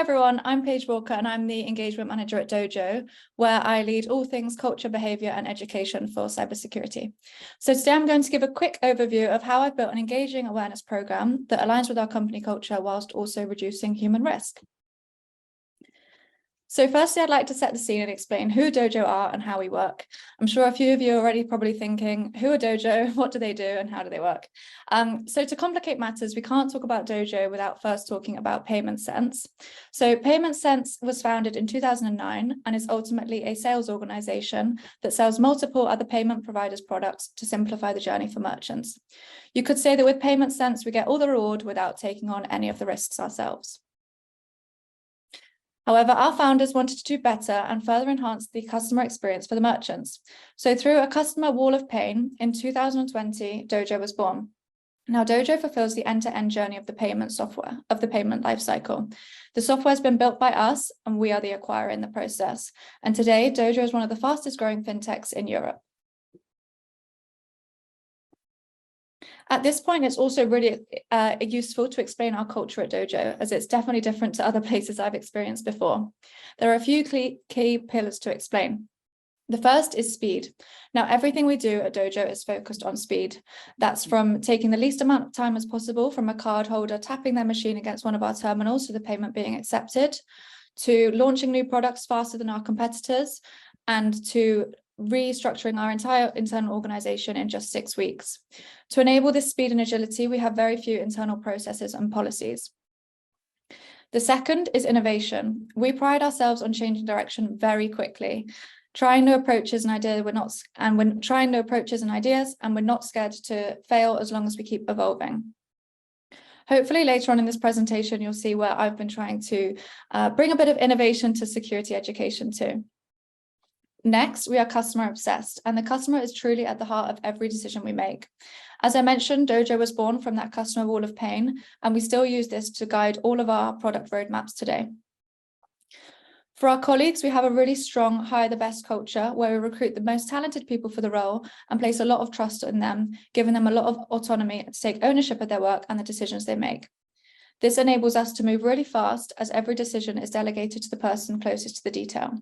everyone, I'm Paige Walker and I'm the engagement manager at Dojo, where I lead all things culture, behaviour and education for cybersecurity. So today I'm going to give a quick overview of how I've built an engaging awareness programme that aligns with our company culture whilst also reducing human risk. So firstly, I'd like to set the scene and explain who Dojo are and how we work. I'm sure a few of you are already probably thinking, who are Dojo, what do they do, and how do they work? So to complicate matters, we can't talk about Dojo without first talking about Payment Sense. So Payment Sense was founded in 2009 and is ultimately a sales organisation that sells multiple other payment providers' products to simplify the journey for merchants. You could say that with Payment Sense, we get all the reward without taking on any of the risks ourselves. However, our founders wanted to do better and further enhance the customer experience for the merchants. So through a customer wall of pain, in 2020, Dojo was born. Now, Dojo fulfills the end-to-end journey of the payment software, of the payment lifecycle. The software has been built by us, and we are the acquirer in the process. And today, Dojo is one of the fastest growing fintechs in Europe. At this point, it's also really useful to explain our culture at Dojo, as it's definitely different to other places I've experienced before. There are a few key pillars to explain. The first is speed. Now, everything we do at Dojo is focused on speed. That's from taking the least amount of time as possible from a card holder tapping their machine against one of our terminals to the payment being accepted, to launching new products faster than our competitors, and to restructuring our entire internal organization in just 6 weeks. To enable this speed and agility, we have very few internal processes and policies. The second is innovation. We pride ourselves on changing direction very quickly, trying new approaches and ideas, and we're not scared to fail as long as we keep evolving. Hopefully later on in this presentation, you'll see where I've been trying to bring a bit of innovation to security education too. Next, we are customer obsessed, and the customer is truly at the heart of every decision we make. As I mentioned, Dojo was born from that customer wall of pain, and we still use this to guide all of our product roadmaps today. For our colleagues, we have a really strong hire the best culture where we recruit the most talented people for the role and place a lot of trust in them, giving them a lot of autonomy to take ownership of their work and the decisions they make. This enables us to move really fast as every decision is delegated to the person closest to the detail.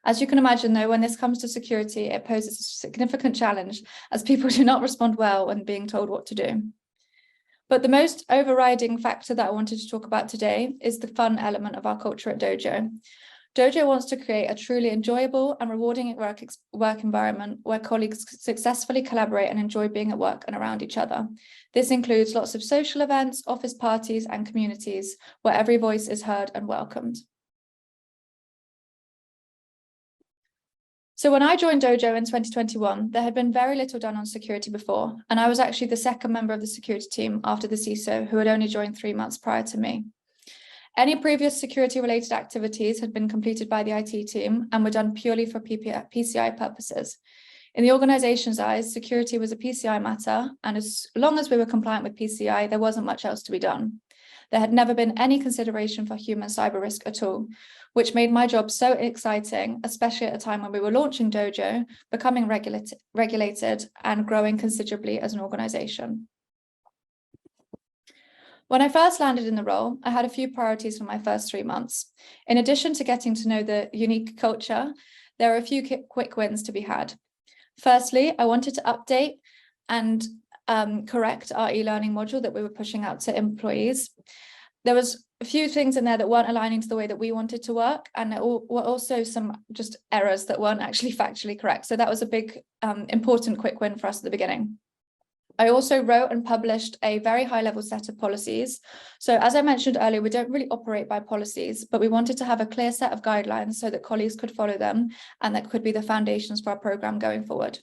As you can imagine, though, when this comes to security, it poses a significant challenge as people do not respond well when being told what to do. But the most overriding factor that I wanted to talk about today is the fun element of our culture at Dojo. Dojo wants to create a truly enjoyable and rewarding work environment where colleagues successfully collaborate and enjoy being at work and around each other. This includes lots of social events, office parties, and communities where every voice is heard and welcomed. So when I joined Dojo in 2021, there had been very little done on security before, and I was actually the second member of the security team after the CISO, who had only joined 3 months prior to me. Any previous security-related activities had been completed by the IT team and were done purely for PCI purposes. In the organization's eyes, security was a PCI matter, and as long as we were compliant with PCI, there wasn't much else to be done. There had never been any consideration for human cyber risk at all, which made my job so exciting, especially at a time when we were launching Dojo, becoming regulated and growing considerably as an organization. When I first landed in the role, I had a few priorities for my first 3 months. In addition to getting to know the unique culture, there are a few quick wins to be had. Firstly, I wanted to update and correct our e-learning module that we were pushing out to employees. There was a few things in there that weren't aligning to the way that we wanted to work, and there were also some just errors that weren't actually factually correct. So that was a big, important quick win for us at the beginning. I also wrote and published a very high-level set of policies. So as I mentioned earlier, we don't really operate by policies, but we wanted to have a clear set of guidelines so that colleagues could follow them, and that could be the foundations for our program going forward.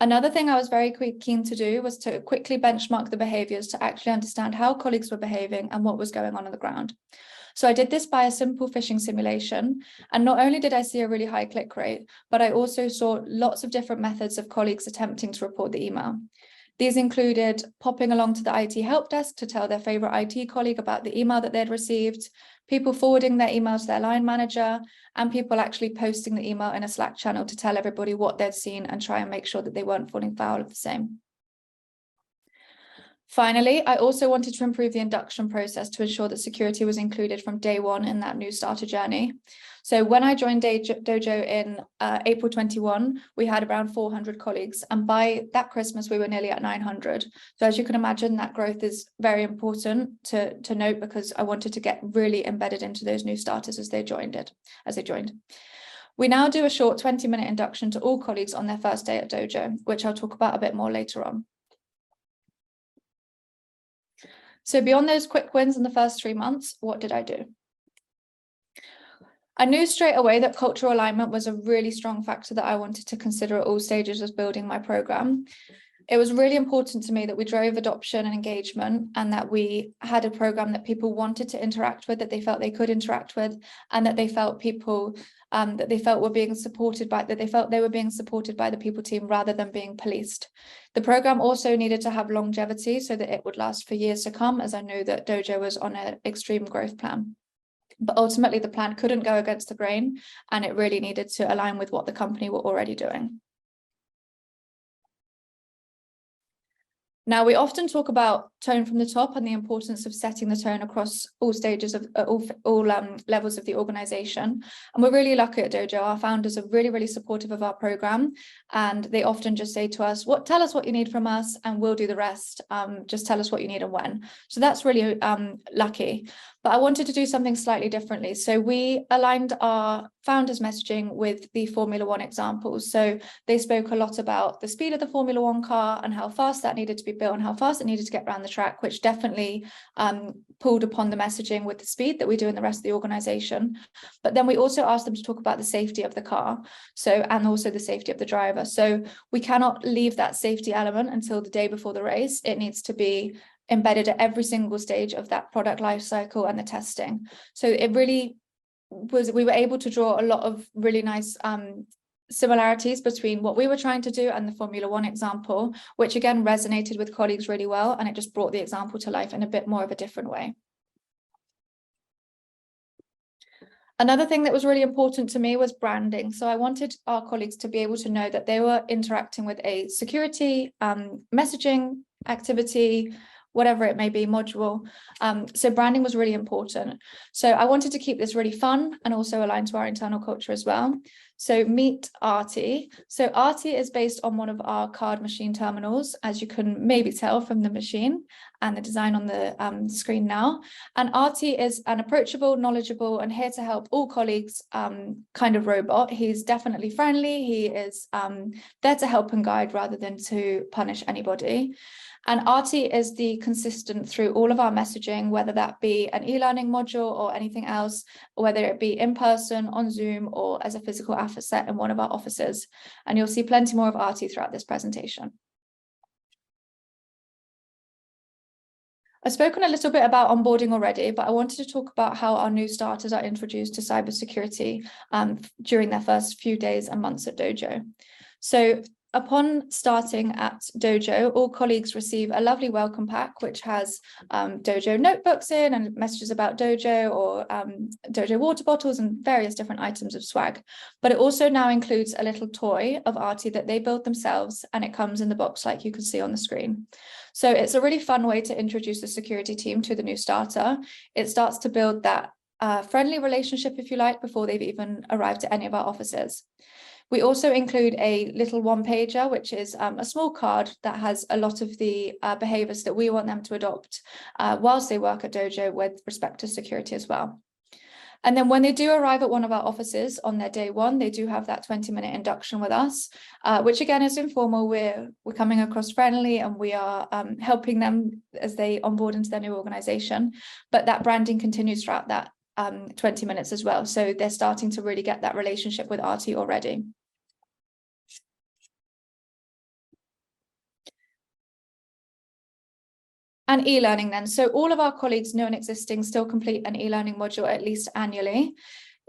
Another thing I was very keen to do was to quickly benchmark the behaviours to actually understand how colleagues were behaving and what was going on the ground. So I did this by a simple phishing simulation, and not only did I see a really high click rate, but I also saw lots of different methods of colleagues attempting to report the email. These included popping along to the IT help desk to tell their favourite IT colleague about the email that they'd received, people forwarding their email to their line manager, and people actually posting the email in a Slack channel to tell everybody what they'd seen and try and make sure that they weren't falling foul of the same. Finally, I also wanted to improve the induction process to ensure that security was included from day one in that new starter journey. So when I joined Dojo in April 21, we had around 400 colleagues. And by that Christmas, we were nearly at 900. So as you can imagine, that growth is very important to note, because I wanted to get really embedded into those new starters as they joined. We now do a short 20-minute induction to all colleagues on their first day at Dojo, which I'll talk about a bit more later on. So beyond those quick wins in the first 3 months, what did I do? I knew straight away that cultural alignment was a really strong factor that I wanted to consider at all stages of building my program. It was really important to me that we drove adoption and engagement, and that we had a program that people wanted to interact with, that they felt they could interact with, and that they felt people that they felt were being supported by, that they felt they were being supported by the people team rather than being policed. The program also needed to have longevity so that it would last for years to come, as I knew that Dojo was on an extreme growth plan. But ultimately, the plan couldn't go against the grain, and it really needed to align with what the company were already doing. Now, we often talk about tone from the top and the importance of setting the tone across all stages of all levels of the organization. And we're really lucky at Dojo. Our founders are really, really supportive of our program. And they often just say to us, tell us what you need from us and we'll do the rest. Just tell us what you need and when. So that's really lucky. But I wanted to do something slightly differently. So we aligned our founders' messaging with the Formula One examples. So they spoke a lot about the speed of the Formula One car and how fast that needed to be built and how fast it needed to get around the track, which definitely pulled upon the messaging with the speed that we do in the rest of the organization. But then we also asked them to talk about the safety of the car, and also the safety of the driver. So we cannot leave that safety element until the day before the race. It needs to be embedded at every single stage of that product life cycle and the testing. So it really was, we were able to draw a lot of really nice similarities between what we were trying to do and the Formula One example, which again resonated with colleagues really well, and it just brought the example to life in a bit more of a different way. Another thing that was really important to me was branding. So I wanted our colleagues to be able to know that they were interacting with a security messaging activity, whatever it may be, module. So branding was really important. So I wanted to keep this really fun and also aligned to our internal culture as well. So meet Artie. So Artie is based on one of our card machine terminals, as you can maybe tell from the machine and the design on the screen now. And Artie is an approachable, knowledgeable, and here to help all colleagues kind of robot. He's definitely friendly. He is there to help and guide rather than to punish anybody. And Artie is the consistent through all of our messaging, whether that be an e-learning module or anything else, whether it be in person, on Zoom, or as a physical asset in one of our offices. And you'll see plenty more of Artie throughout this presentation. I've spoken a little bit about onboarding already, but I wanted to talk about how our new starters are introduced to cybersecurity during their first few days and months at Dojo. So upon starting at Dojo, all colleagues receive a lovely welcome pack, which has Dojo notebooks in and messages about Dojo, or Dojo water bottles and various different items of swag. But it also now includes a little toy of Artie that they built themselves, and it comes in the box like you can see on the screen. So it's a really fun way to introduce the security team to the new starter. It starts to build that friendly relationship, if you like, before they've even arrived at any of our offices. We also include a little one-pager, which is a small card that has a lot of the behaviours that we want them to adopt whilst they work at Dojo with respect to security as well. And then when they do arrive at one of our offices on their day one, they do have that 20-minute induction with us, which again is informal. We're coming across friendly, and we are helping them as they onboard into their new organisation. But that branding continues throughout that 20 minutes as well. So they're starting to really get that relationship with Artie already. And e-learning then. So all of our colleagues, new and existing, still complete an e-learning module at least annually.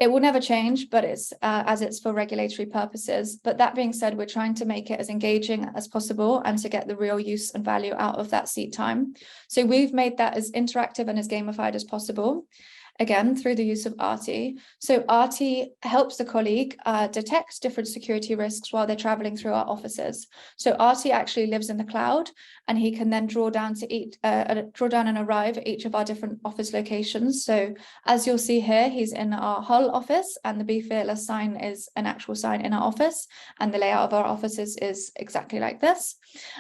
It will never change, but it's as it's for regulatory purposes. But that being said, we're trying to make it as engaging as possible and to get the real use and value out of that seat time. So we've made that as interactive and as gamified as possible. again, through the use of Artie. So Artie helps the colleague detect different security risks while they're traveling through our offices. So Artie actually lives in the cloud, and he can then draw down and arrive at each of our different office locations. So as you'll see here, he's in our Hull office, and the Be Fearless sign is an actual sign in our office, and the layout of our offices is exactly like this.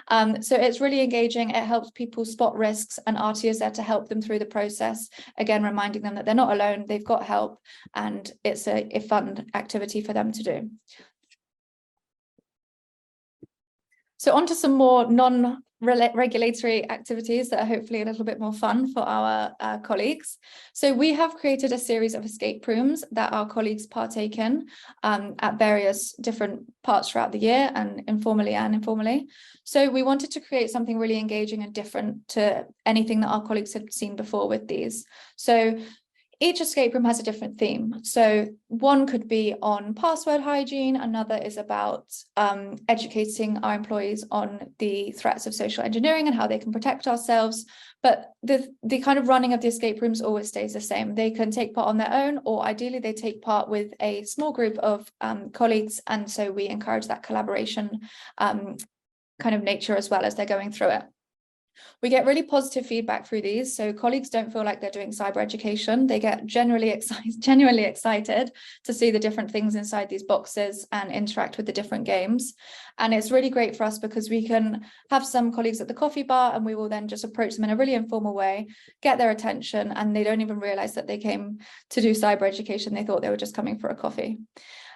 So it's really engaging. It helps people spot risks, and Artie is there to help them through the process, again reminding them that they're not alone, they've got help, and it's a fun activity for them to do. So on to some more non-regulatory activities that are hopefully a little bit more fun for our colleagues. So we have created a series of escape rooms that our colleagues partake in at various different parts throughout the year, and informally and informally. So we wanted to create something really engaging and different to anything that our colleagues had seen before with these. So each escape room has a different theme. So one could be on password hygiene, another is about educating our employees on the threats of social engineering and how they can protect ourselves. But the kind of running of the escape rooms always stays the same. They can take part on their own, or ideally they take part with a small group of colleagues. And so we encourage that collaboration kind of nature as well as they're going through it. We get really positive feedback through these, so colleagues don't feel like they're doing cyber education. They get genuinely excited to see the different things inside these boxes and interact with the different games. And it's really great for us because we can have some colleagues at the coffee bar, and we will then just approach them in a really informal way, get their attention, and they don't even realize that they came to do cyber education. They thought they were just coming for a coffee.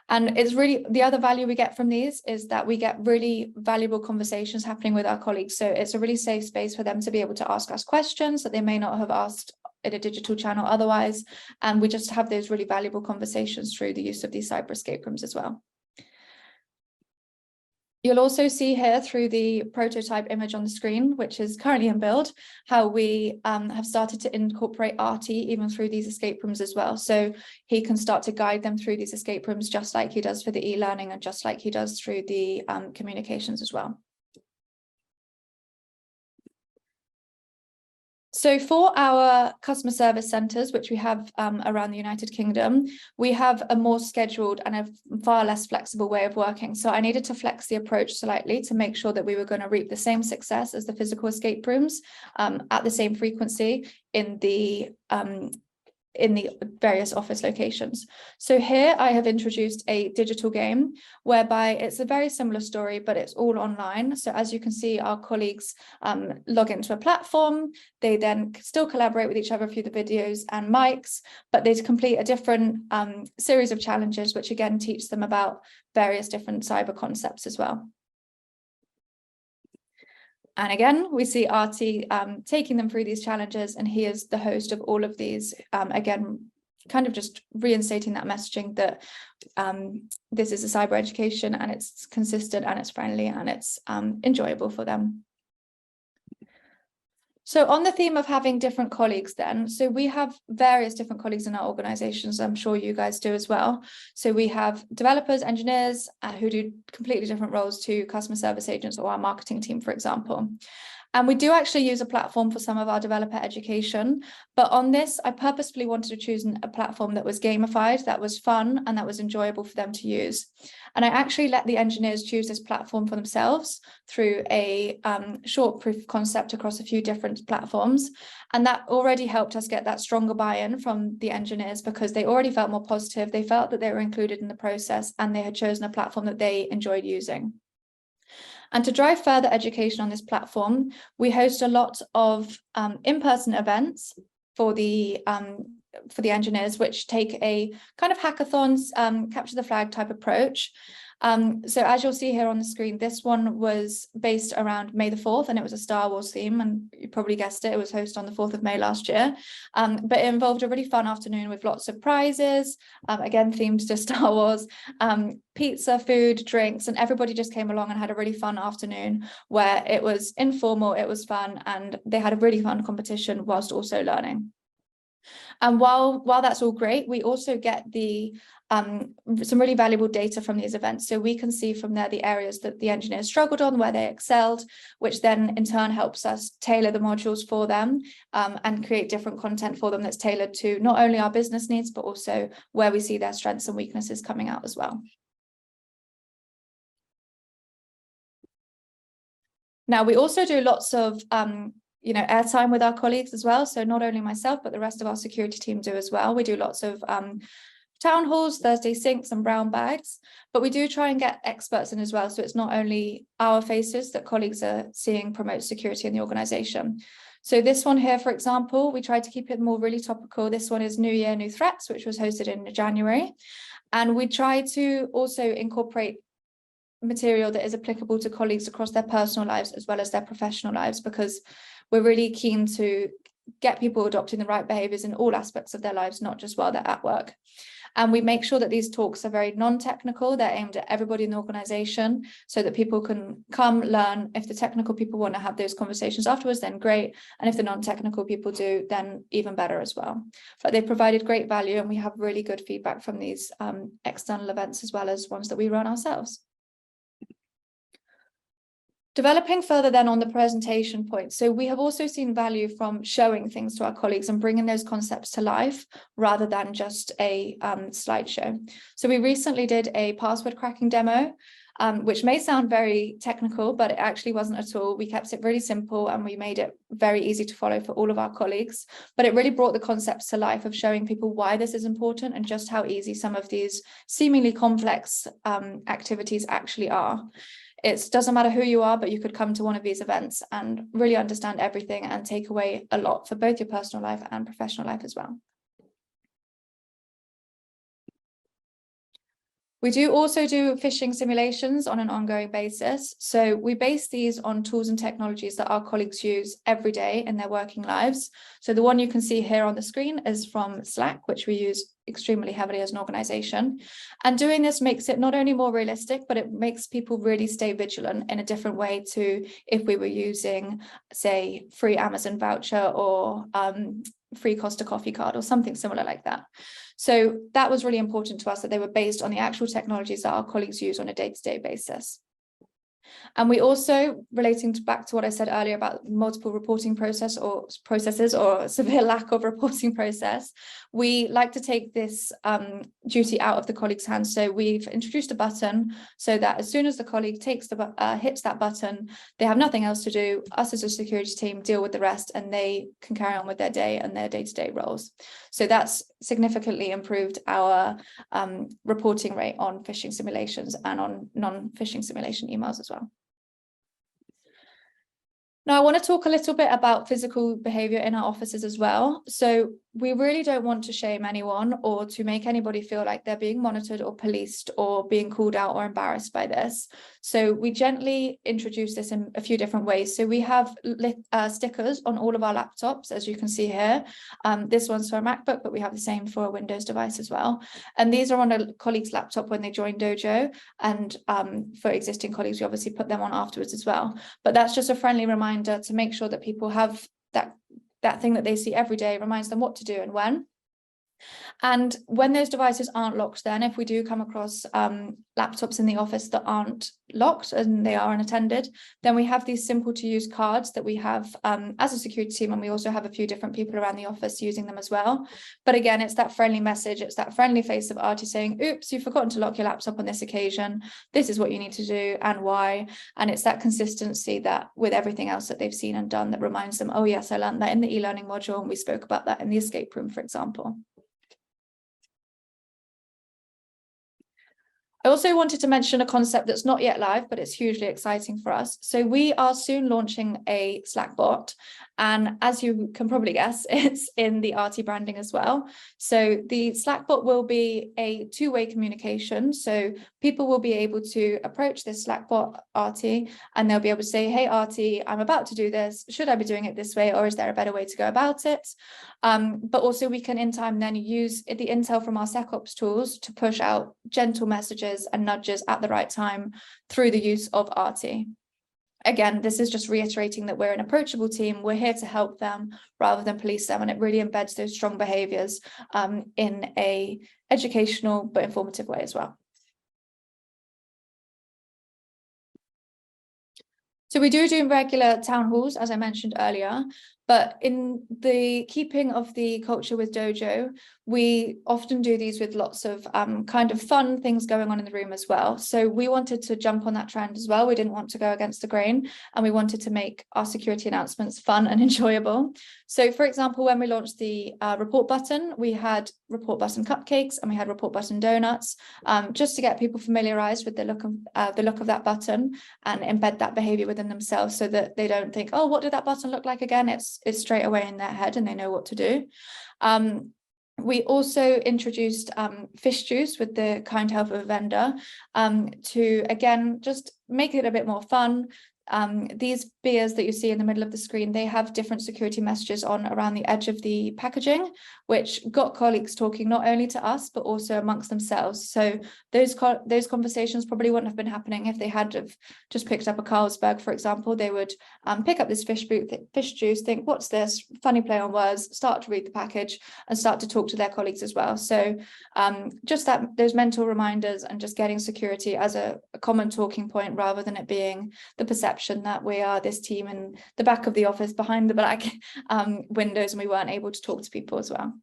And it's really, the other value we get from these is that we get really valuable conversations happening with our colleagues. So it's a really safe space for them to be able to ask us questions that they may not have asked in a digital channel otherwise. And we just have those really valuable conversations through the use of these cyber escape rooms as well. You'll also see here through the prototype image on the screen, which is currently in build, how we have started to incorporate Artie even through these escape rooms as well. So he can start to guide them through these escape rooms just like he does for the e-learning and just like he does through the communications as well. So for our customer service centres, which we have around the United Kingdom, we have a more scheduled and a far less flexible way of working. So I needed to flex the approach slightly to make sure that we were going to reap the same success as the physical escape rooms at the same frequency in the various office locations. So here I have introduced a digital game whereby it's a very similar story, but it's all online. So as you can see, our colleagues log into a platform. They then still collaborate with each other through the videos and mics, but they complete a different series of challenges, which again teach them about various different cyber concepts as well. And again, we see Artie taking them through these challenges, and he is the host of all of these. Again, kind of just reinstating that messaging that this is a cyber education, and it's consistent and it's friendly and it's enjoyable for them. So on the theme of having different colleagues then, so we have various different colleagues in our organizations. I'm sure you guys do as well. So we have developers, engineers who do completely different roles to customer service agents or our marketing team, for example. And we do actually use a platform for some of our developer education. But on this, I purposefully wanted to choose a platform that was gamified, that was fun, and that was enjoyable for them to use. And I actually let the engineers choose this platform for themselves through a short proof of concept across a few different platforms. And that already helped us get that stronger buy-in from the engineers because they already felt more positive. They felt that they were included in the process and they had chosen a platform that they enjoyed using. And to drive further education on this platform, we host a lot of in-person events for the engineers, which take a kind of hackathons, capture the flag type approach. So as you'll see here on the screen, this one was based around May the 4th, and it was a Star Wars theme, and you probably guessed it, it was hosted on the 4th of May last year. But it involved a really fun afternoon with lots of prizes, again, themed to Star Wars, pizza, food, drinks, and everybody just came along and had a really fun afternoon where it was informal, it was fun, and they had a really fun competition whilst also learning. And while that's all great, we also get the some really valuable data from these events. So we can see from there the areas that the engineers struggled on, where they excelled, which then in turn helps us tailor the modules for them and create different content for them that's tailored to not only our business needs, but also where we see their strengths and weaknesses coming out as well. Now, we also do lots of airtime with our colleagues as well. So not only myself, but the rest of our security team do as well. We do lots of town halls, Thursday sinks and brown bags, but we do try and get experts in as well. So it's not only our faces that colleagues are seeing promote security in the organisation. So this one here, for example, we tried to keep it more really topical. This one is New Year, New Threats, which was hosted in January. And we try to also incorporate material that is applicable to colleagues across their personal lives as well as their professional lives, because we're really keen to get people adopting the right behaviours in all aspects of their lives, not just while they're at work. And we make sure that these talks are very non-technical. They're aimed at everybody in the organisation so that people can come learn. If the technical people want to have those conversations afterwards, then great. And if the non-technical people do, then even better as well. But they provided great value, and we have really good feedback from these external events as well as ones that we run ourselves. Developing further then on the presentation point. So we have also seen value from showing things to our colleagues and bringing those concepts to life rather than just a slideshow. So we recently did a password cracking demo, which may sound very technical, but it actually wasn't at all. We kept it really simple and we made it very easy to follow for all of our colleagues. But it really brought the concepts to life of showing people why this is important and just how easy some of these seemingly complex activities actually are. It doesn't matter who you are, but you could come to one of these events and really understand everything and take away a lot for both your personal life and professional life as well. We do also do phishing simulations on an ongoing basis. So we base these on tools and technologies that our colleagues use every day in their working lives. So the one you can see here on the screen is from Slack, which we use extremely heavily as an organization. And doing this makes it not only more realistic, but it makes people really stay vigilant in a different way to if we were using, say, free Amazon voucher or free Costa coffee card or something similar like that. So that was really important to us, that they were based on the actual technologies that our colleagues use on a day-to-day basis. And we also, relating back to what I said earlier about multiple reporting processes or severe lack of reporting process, we like to take this duty out of the colleague's hands. So we've introduced a button so that as soon as the colleague hits that button, they have nothing else to do. Us as a security team deal with the rest, and they can carry on with their day and their day-to-day roles. So that's significantly improved our reporting rate on phishing simulations and on non-phishing simulation emails as well. Now, I want to talk a little bit about physical behaviour in our offices as well. So we really don't want to shame anyone or to make anybody feel like they're being monitored or policed or being called out or embarrassed by this. So we gently introduce this in a few different ways. So we have stickers on all of our laptops, as you can see here. This one's for a MacBook, but we have the same for a Windows device as well. And these are on a colleague's laptop when they join Dojo. And for existing colleagues, we obviously put them on afterwards as well. But that's just a friendly reminder to make sure that people have that thing that they see every day, reminds them what to do and when. And when those devices aren't locked, then if we do come across laptops in the office that aren't locked and they are unattended, then we have these simple to use cards that we have as a security team, and we also have a few different people around the office using them as well. But again, it's that friendly message, it's that friendly face of Artie saying, oops, you've forgotten to lock your laptop on this occasion, this is what you need to do and why. And it's that consistency that with everything else that they've seen and done that reminds them, oh yes, I learned that in the e-learning module and we spoke about that in the escape room, for example. I also wanted to mention a concept that's not yet live, but it's hugely exciting for us. So we are soon launching a Slack bot. And as you can probably guess, it's in the Artie branding as well. So the Slack bot will be a two-way communication. So people will be able to approach this Slack bot, Artie, and they'll be able to say, hey, Artie, I'm about to do this. Should I be doing it this way? Or is there a better way to go about it? But also we can in time then use the intel from our SecOps tools to push out gentle messages and nudges at the right time through the use of Artie. Again, this is just reiterating that we're an approachable team. We're here to help them rather than police them. And it really embeds those strong behaviours in a educational but informative way as well. So we do regular town halls, as I mentioned earlier, but in the keeping of the culture with Dojo, we often do these with lots of kind of fun things going on in the room as well. So we wanted to jump on that trend as well. We didn't want to go against the grain, and we wanted to make our security announcements fun and enjoyable. So for example, when we launched the report button, we had report button cupcakes and we had report button donuts, just to get people familiarized with the look of that button and embed that behavior within themselves, so that they don't think, oh, what did that button look like again? It's straight away in their head and they know what to do. We also introduced fish juice with the kind help of a vendor, to again just make it a bit more fun. These beers that you see in the middle of the screen, they have different security messages on around the edge of the packaging, which got colleagues talking not only to us, but also amongst themselves. So those conversations probably wouldn't have been happening if they had have just picked up a Carlsberg, for example. They would pick up this fish juice, think, what's this? Funny play on words, start to read the package and start to talk to their colleagues as well. So just those mental reminders and just getting security as a common talking point, rather than it being the perception that we are this team in the back of the office behind the black windows and we weren't able to talk to people as well.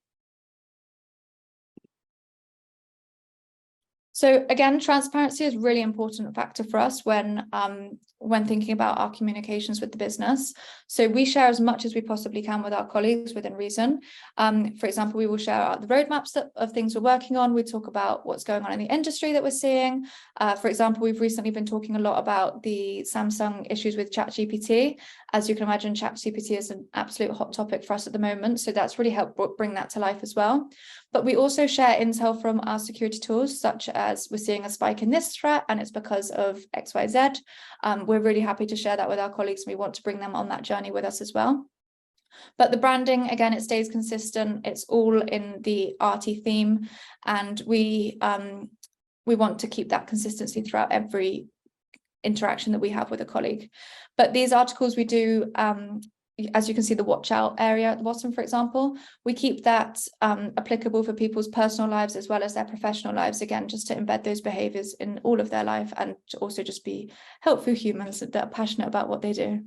So again, transparency is a really important factor for us when thinking about our communications with the business. So we share as much as we possibly can with our colleagues within reason. For example, we will share the roadmaps of things we're working on. We talk about what's going on in the industry that we're seeing. For example, we've recently been talking a lot about the Samsung issues with ChatGPT. As you can imagine, ChatGPT is an absolute hot topic for us at the moment. So that's really helped bring that to life as well. But we also share intel from our security tools, such as we're seeing a spike in this threat and it's because of XYZ. We're really happy to share that with our colleagues. And we want to bring them on that journey with us as well. But the branding, again, it stays consistent. It's all in the arty theme. And we want to keep that consistency throughout every interaction that we have with a colleague. But these articles we do, as you can see, the watch out area at the bottom, for example, we keep that applicable for people's personal lives as well as their professional lives, again, just to embed those behaviors in all of their life and to also just be helpful humans that are passionate about what they do.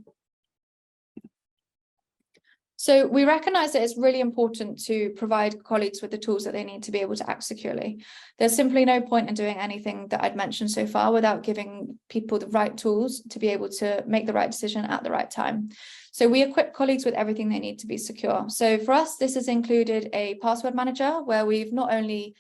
So we recognize that it's really important to provide colleagues with the tools that they need to be able to act securely. There's simply no point in doing anything that I'd mentioned so far without giving people the right tools to be able to make the right decision at the right time. So we equip colleagues with everything they need to be secure. So for us, this has included a password manager where we've not only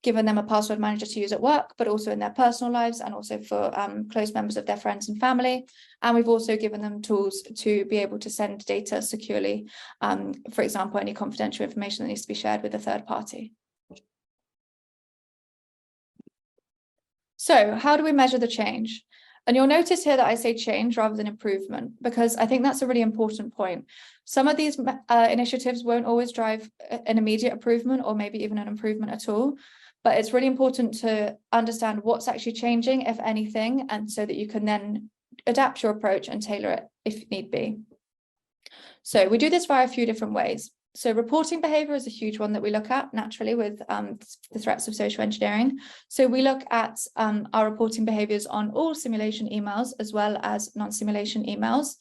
given them a password manager to use at work, but also in their personal lives and also for close members of their friends and family. And we've also given them tools to be able to send data securely, for example, any confidential information that needs to be shared with a third party. So how do we measure the change? And you'll notice here that I say change rather than improvement, because I think that's a really important point. Some of these initiatives won't always drive an immediate improvement or maybe even an improvement at all. But it's really important to understand what's actually changing, if anything, and so that you can then adapt your approach and tailor it if need be. So we do this via a few different ways. So reporting behavior is a huge one that we look at naturally with the threats of social engineering. So we look at our reporting behaviors on all simulation emails as well as non-simulation emails.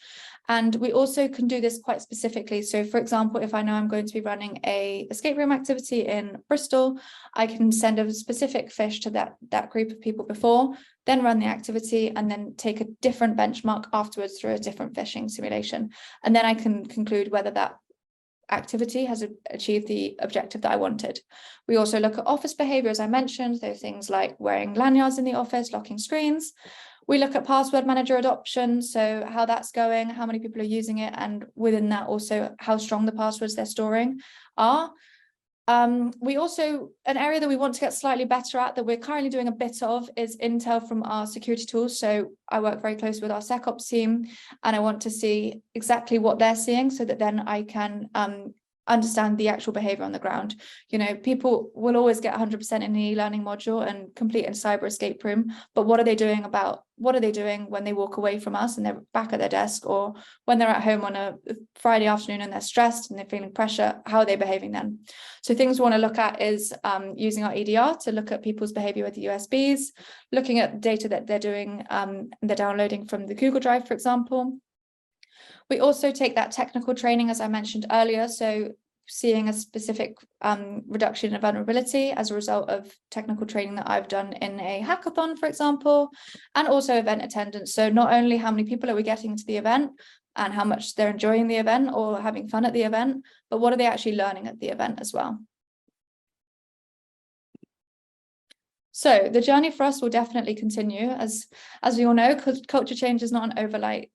And we also can do this quite specifically. So for example, if I know I'm going to be running a escape room activity in Bristol, I can send a specific fish to that group of people before, then run the activity and then take a different benchmark afterwards through a different phishing simulation. And then I can conclude whether that activity has achieved the objective that I wanted. We also look at office behavior, as I mentioned, those things like wearing lanyards in the office, locking screens. We look at password manager adoption, so how that's going, how many people are using it, and within that also how strong the passwords they're storing are. We also, an area that we want to get slightly better at that we're currently doing a bit of is intel from our security tools. So I work very closely with our SecOps team and I want to see exactly what they're seeing so that then I can understand the actual behavior on the ground. You know, people will always get 100% in an e-learning module and complete a cyber escape room, but what are they doing when they walk away from us and they're back at their desk, or when they're at home on a Friday afternoon and they're stressed and they're feeling pressure? How are they behaving then? So things we want to look at is using our EDR to look at people's behavior with the USBs, looking at data that they're doing, they're downloading from the Google Drive, for example. We also take that technical training, as I mentioned earlier, so seeing a specific reduction in vulnerability as a result of technical training that I've done in a hackathon, for example, and also event attendance. So not only how many people are we getting to the event and how much they're enjoying the event or having fun at the event, but what are they actually learning at the event as well. So the journey for us will definitely continue, as we all know, because culture change is not an overnight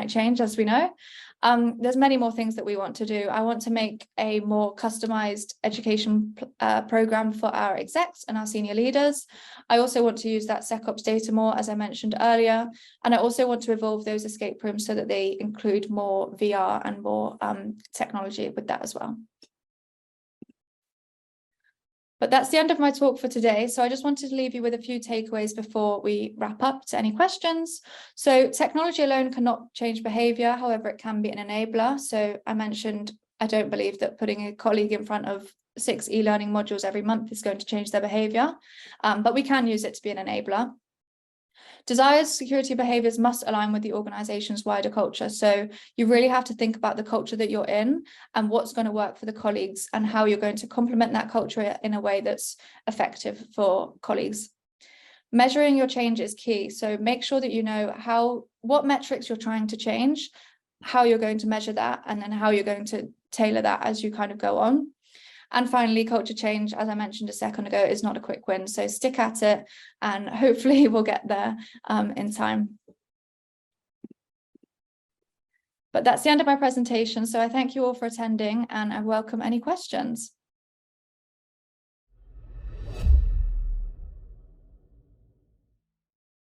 change, as we know. There's many more things that we want to do. I want to make a more customized education program for our execs and our senior leaders. I also want to use that SecOps data more, as I mentioned earlier. And I also want to evolve those escape rooms so that they include more VR and more technology with that as well. But that's the end of my talk for today. So I just wanted to leave you with a few takeaways before we wrap up to any questions. So technology alone cannot change behavior. However, it can be an enabler. So I mentioned, I don't believe that putting a colleague in front of 6 e-learning modules every month is going to change their behavior, but we can use it to be an enabler. Desired security behaviors must align with the organization's wider culture. So you really have to think about the culture that you're in and what's going to work for the colleagues and how you're going to complement that culture in a way that's effective for colleagues. Measuring your change is key. So make sure that you know what metrics you're trying to change, how you're going to measure that, and then how you're going to tailor that as you kind of go on. And finally, culture change, as I mentioned a second ago, is not a quick win. So stick at it and hopefully we'll get there in time. But that's the end of my presentation. So I thank you all for attending and I welcome any questions.